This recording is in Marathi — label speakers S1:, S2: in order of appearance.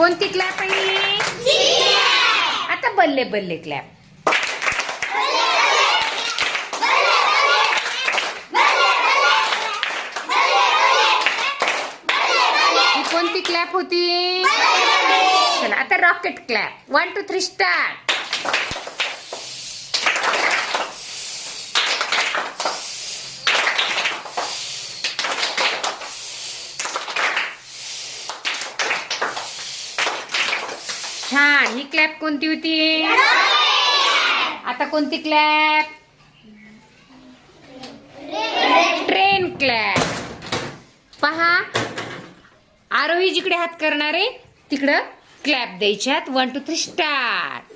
S1: कोणती क्लॅप आहे? आता बल्ले बल्ले क्लॅप. ही कोणती क्लॅप होती? चला आता रॉकेट क्लॅप. 1 2 3 स्टार्ट. छान. ही क्लॅप कोणती होती? आता कोणती क्लॅप? Train clap. पहा, आरोही जिकडे हात करणार आहे तिकडं क्लॅप द्यायच्यात. 1 2 3 स्टार्ट.